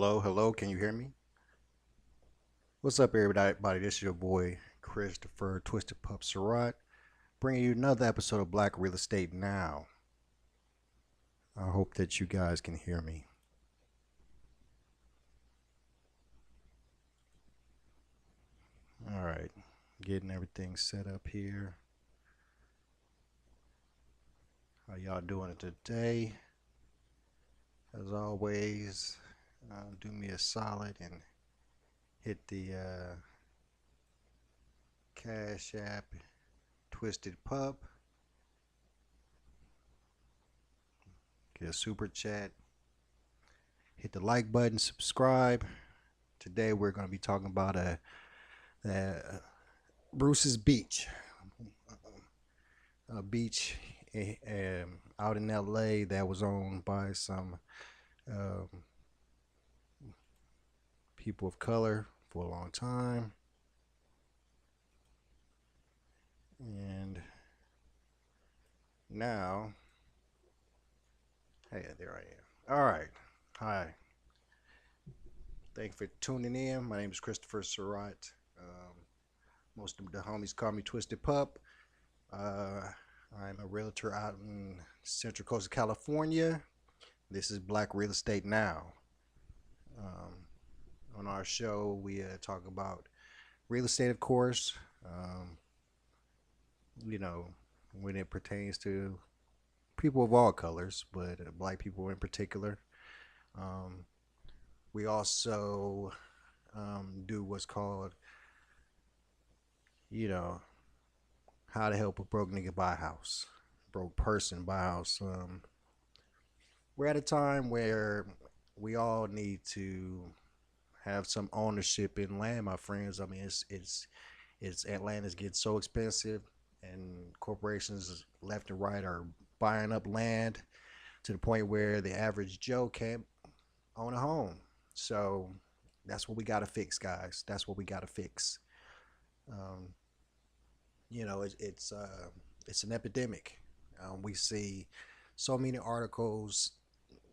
Hello, hello. Can you hear me? What's up, everybody? This is your boy Christopher Twisted Pup Surratt, bringing you another episode of Black Real Estate Now. I hope that you guys can hear me. All right, getting everything set up here. How y'all doing today? As always, do me a solid and hit the Cash App Twisted Pup. Get a super chat. Hit the like button, subscribe. Today we're going to be talking about Bruce's Beach, a beach out in LA that was owned by some um, people of color for a long time. And now, hey, there I am. All right. Hi. Thank you for tuning in. My name is Christopher Surratt. Most of the homies call me Twisted Pup. Uh, I'm a realtor out in Central Coast of California. This is Black Real Estate Now. Um, on our show, we talk about real estate, of course. You know, when it pertains to people of all colors, but black people in particular. Um, we also do what's called, you know, how to help a broke nigga buy a house, broke person buy a house. We're at a time where we all need to have some ownership in land, my friends. I mean, it's Atlanta's getting so expensive, and corporations left and right are buying up land to the point where the average Joe can't own a home. So that's what we got to fix, guys. That's what we got to fix. Um, it's an epidemic. We see so many articles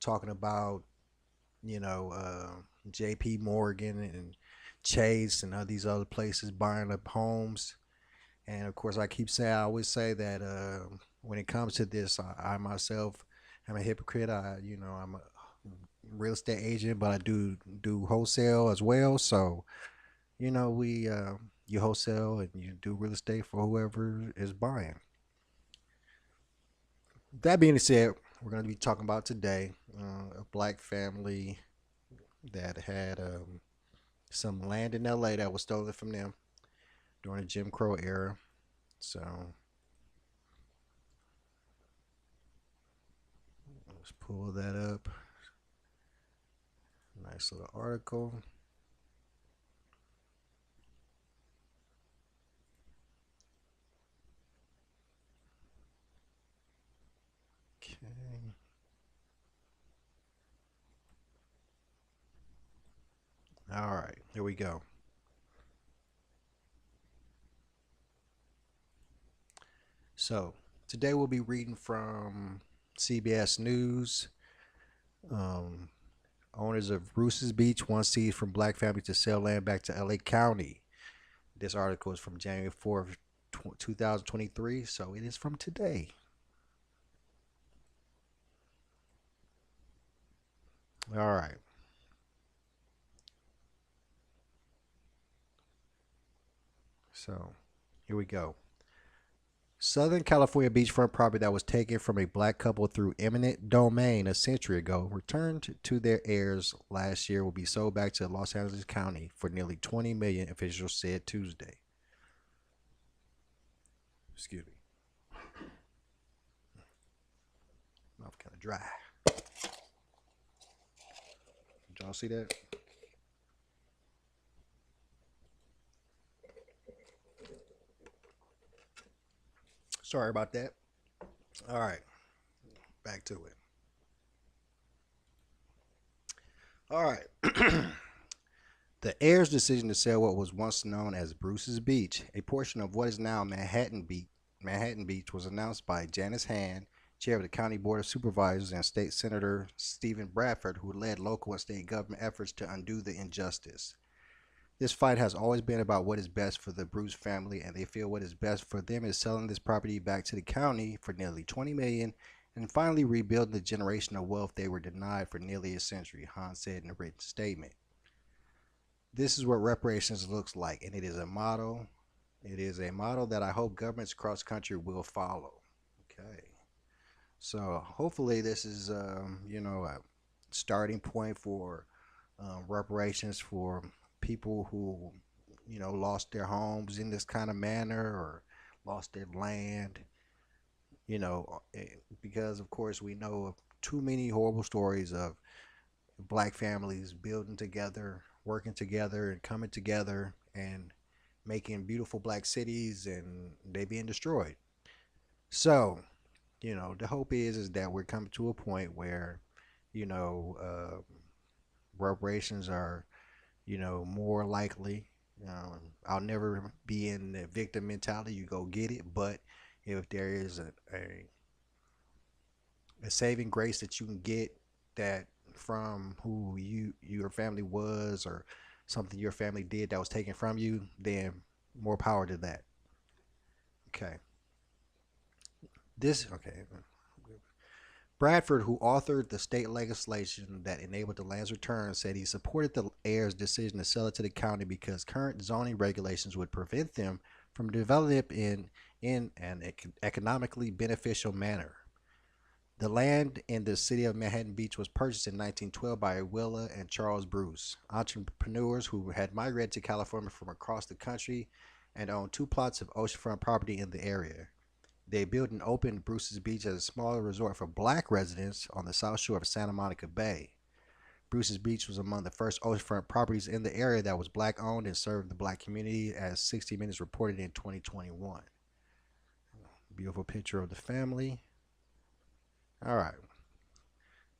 talking about J.P. Morgan and Chase and all these other places buying up homes. And of course, I always say that when it comes to this, I myself am a hypocrite. I'm a real estate agent, but I do wholesale as well. So we you wholesale and you do real estate for whoever is buying. That being said, we're going to be talking about today a black family that had some land in LA that was stolen from them during the Jim Crow era. So let's pull that up. Nice little article. Okay. All right, here we go. So today we'll be reading from CBS News. Um, Owners of Bruce's Beach want seized from black family to sell land back to LA County. This article is from January 4th, 2023, so it is from today. All right. So here we go. Southern California beachfront property that was taken from a black couple through eminent domain a century ago returned to their heirs last year will be sold back to Los Angeles County for nearly 20 million, officials said Tuesday. Excuse me. Mouth kind of dry. Did y'all see that? Sorry about that. All right, back to it. All right. The heirs' decision to sell what was once known as Bruce's Beach, a portion of what is now Manhattan Beach, was announced by Janice Hand, chair of the County Board of Supervisors, and State Senator Stephen Bradford, who led local and state government efforts to undo the injustice. This fight has always been about what is best for the Bruce family, and they feel what is best for them is selling this property back to the county for nearly $20 million and finally rebuilding the generational wealth they were denied for nearly a century, Hahn said in a written statement. This is what reparations looks like, and it is a model. It is a model that I hope governments across the country will follow. Okay, so hopefully this is, a starting point for reparations for people who, lost their homes in this kind of manner or lost their land. Because of course we know of too many horrible stories of black families building together, working together, and coming together and making beautiful black cities, and they being destroyed. So, the hope is that we're coming to a point where, you know, uh, reparations are, more likely. I'll never be in the victim mentality. You go get it, but if there is a saving grace that you can get that from who your family was or something your family did that was taken from you, then more power to that. Okay. Okay. Bradford, who authored the state legislation that enabled the land's return, said he supported the heir's decision to sell it to the county because current zoning regulations would prevent them from developing it in an economically beneficial manner. The land in the city of Manhattan Beach was purchased in 1912 by Willa and Charles Bruce, entrepreneurs who had migrated to California from across the country and owned two plots of oceanfront property in the area. They built and opened Bruce's Beach as a smaller resort for black residents on the south shore of Santa Monica Bay. Bruce's Beach was among the first oceanfront properties in the area that was black owned and served the black community, as 60 Minutes reported in 2021. Beautiful picture of the family. All right.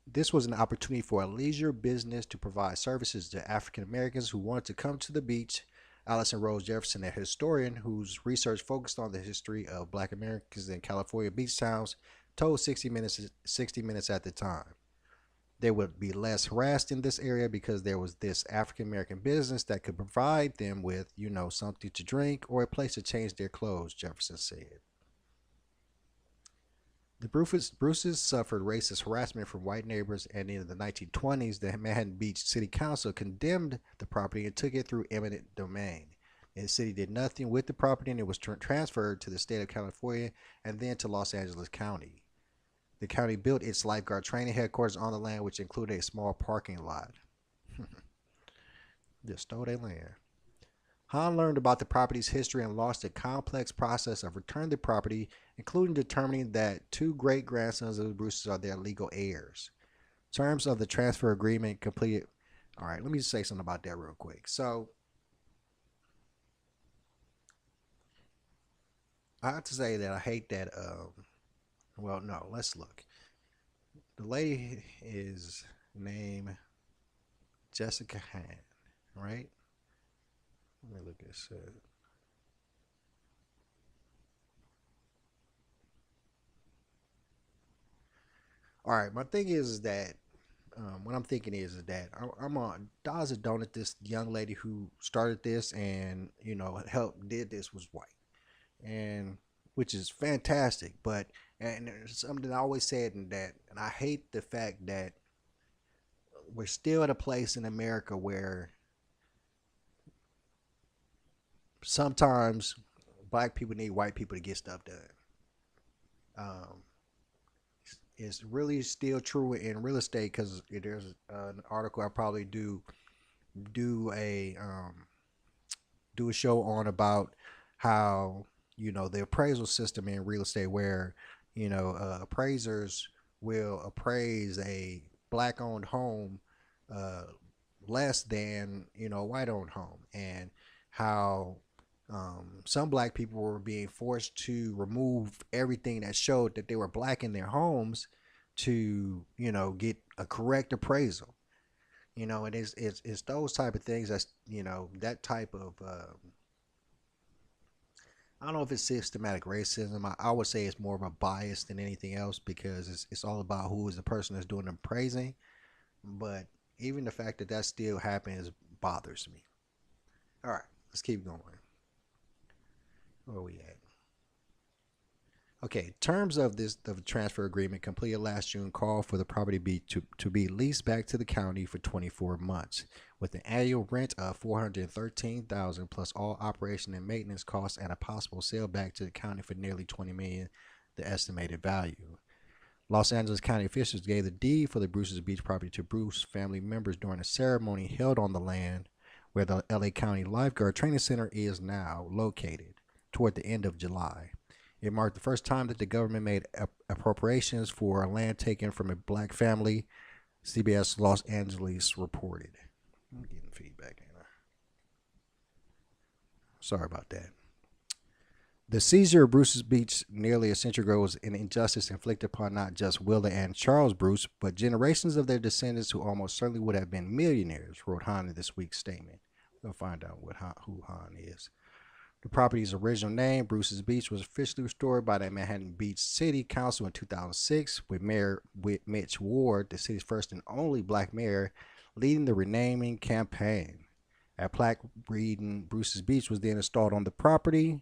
This was an opportunity for a leisure business to provide services to African Americans who wanted to come to the beach. Allison Rose Jefferson, a historian whose research focused on the history of black Americans in California beach towns, told 60 Minutes at the time. They would be less harassed in this area because there was this African American business that could provide them with, something to drink or a place to change their clothes, Jefferson said. The Bruces suffered racist harassment from white neighbors, and in the 1920s, the Manhattan Beach City Council condemned the property and took it through eminent domain. And the city did nothing with the property, and it was transferred to the state of California and then to Los Angeles County. The county built its lifeguard training headquarters on the land, which included a small parking lot. Just stole their land. Hahn learned about the property's history and launched a complex process of returning the property, including determining that two great-grandsons of the Bruces are their legal heirs. Terms of the transfer agreement completed. All right, let me just say something about that real quick. So, I have to say that I hate that. Well, no, let's look. The lady is named Jessica Hahn, right? Let me look at this. All right, my thing is that what I'm thinking is that I'm on Daza Donut. This young lady who started this and helped did this was white, and which is fantastic. But and there's something I always said, and I hate the fact that we're still at a place in America where sometimes black people need white people to get stuff done. Um, it's really still true in real estate because there's an article I probably do a do a show on about how the appraisal system in real estate where appraisers will appraise a black owned home uh, less than a white owned home, and how some black people were being forced to remove everything that showed that they were black in their homes to get a correct appraisal. And it's those type of things that's that type of I don't know if it's systematic racism. I would say it's more of a bias than anything else because it's all about who is the person that's doing the praising. But even the fact that that still happens bothers me. All right, let's keep going. Where are we at? Okay, terms of this the transfer agreement completed last June call for the property to be leased back to the county for 24 months, with an annual rent of 413,000 plus all operation and maintenance costs and a possible sale back to the county for nearly 20 million, the estimated value. Los Angeles County officials gave the deed for the Bruce's Beach property to Bruce family members during a ceremony held on the land where the LA County Lifeguard Training Center is now located toward the end of July. It marked the first time that the government made appropriations for land taken from a black family, CBS Los Angeles reported. I'm getting feedback. Sorry about that. The seizure of Bruce's Beach nearly a century ago was an injustice inflicted upon not just Willa and Charles Bruce, but generations of their descendants who almost certainly would have been millionaires, wrote Hahn in this week's statement. We'll find out who Hahn is. The property's original name, Bruce's Beach, was officially restored by the Manhattan Beach City Council in 2006, with Mayor Mitch Ward, the city's first and only black mayor, leading the renaming campaign. A plaque reading Bruce's Beach was then installed on the property.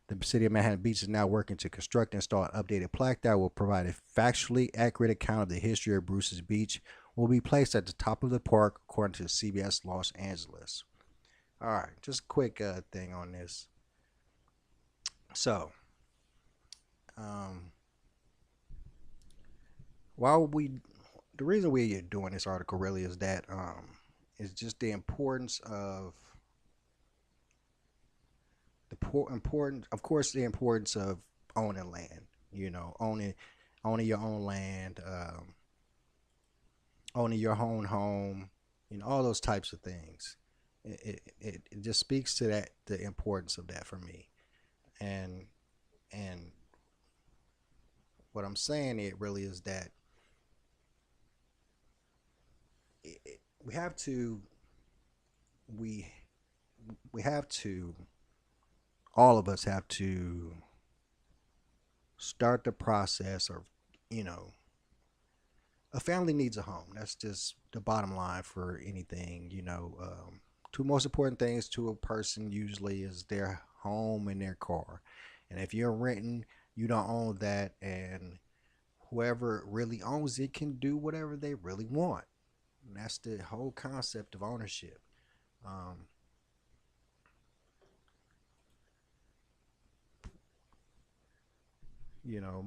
The city of Manhattan Beach is now working to construct and install an updated plaque that will provide a factually accurate account of the history of Bruce's Beach. Will be placed at the top of the park, according to CBS Los Angeles. All right, just a quick thing on this. So, um, while the reason we're doing this article really is that is just the importance of of course, the importance of owning land. You know, owning your own land, owning your own home. You know, all those types of things. It just speaks to that the importance of that for me. And and what I'm saying it really is that we have to we we have to all of us have to start the process of you know a family needs a home. That's just the bottom line for anything. Two most important things to a person usually is their home and their car. And if you're renting, you don't own that, and whoever really owns it can do whatever they really want. And that's the whole concept of ownership. Um,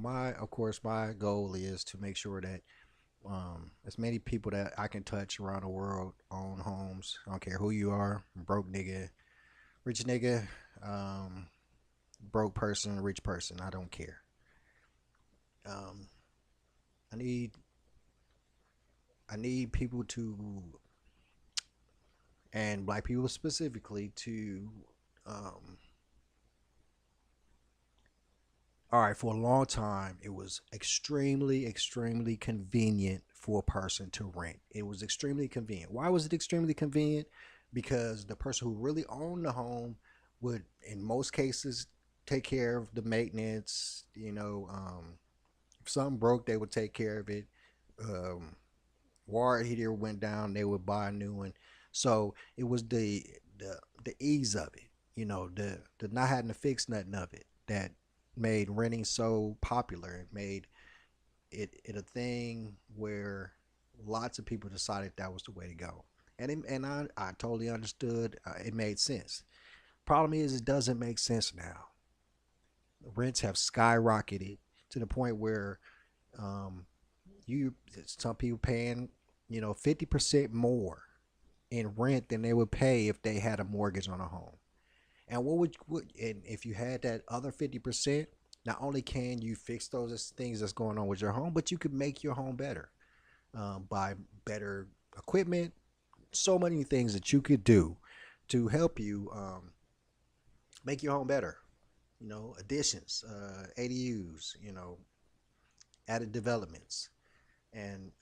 my of course my goal is to make sure that as many people that I can touch around the world own homes. I don't care who you are, broke nigga, rich nigga, um, broke person, rich person. I don't care. Um, I need I need people to, and black people specifically, to. Um, all right, for a long time, it was extremely, extremely convenient for a person to rent. It was extremely convenient. Why was it extremely convenient? Because the person who really owned the home would, in most cases, take care of the maintenance. If something broke, they would take care of it. Um, Water heater went down, they would buy a new one. So it was the ease of it, the not having to fix nothing of it that made renting so popular and made it a thing where lots of people decided that was the way to go. And I totally understood. It made sense. Problem is, it doesn't make sense now. The rents have skyrocketed to the point where um, you some people paying 50% more in rent than they would pay if they had a mortgage on a home. And and if you had that other 50%, not only can you fix those things that's going on with your home, but you could make your home better, buy better equipment. So many things that you could do to help you make your home better. Additions, ADUs, added developments. And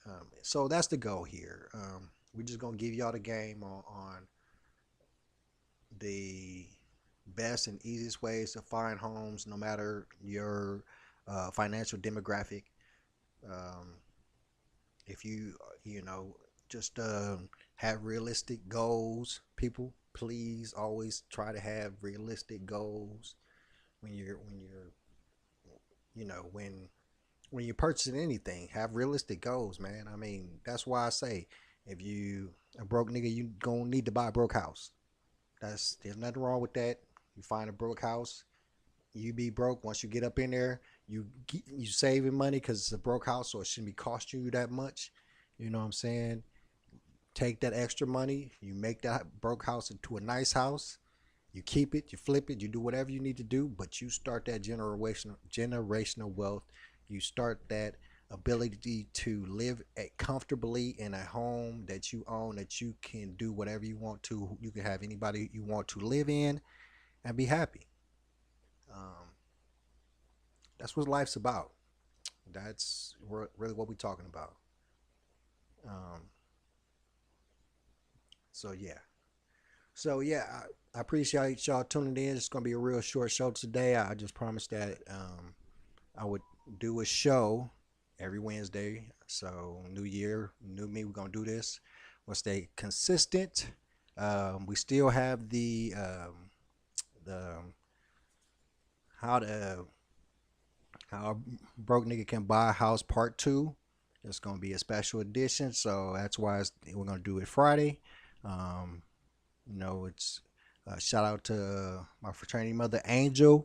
so that's the goal here. We're just gonna give y'all the game on the best and easiest ways to find homes, no matter your financial demographic. Um, if you, you know, just have realistic goals, people, please always try to have realistic goals when you're when you're purchasing anything. Have realistic goals, man. I mean, that's why I say, if you a broke nigga, you gonna need to buy a broke house. There's nothing wrong with that. You find a broke house, you be broke. Once you get up in there, you saving money because it's a broke house, so it shouldn't be costing you that much. You know what I'm saying? Take that extra money, you make that broke house into a nice house. You keep it, you flip it, you do whatever you need to do, but you start that generational wealth. You start that ability to live comfortably in a home that you own, that you can do whatever you want to. You can have anybody you want to live in and be happy. Um, that's what life's about. That's really what we're talking about. Um, so yeah. So yeah, I appreciate y'all tuning in. It's gonna be a real short show today. I just promised that I would do a show every Wednesday. So new year, new me. We're gonna do this. We'll stay consistent. We still have the how to how a broke nigga can buy a house part two. It's gonna be a special edition. So that's why we're gonna do it Friday. Um, it's shout out to my fraternity mother Angel.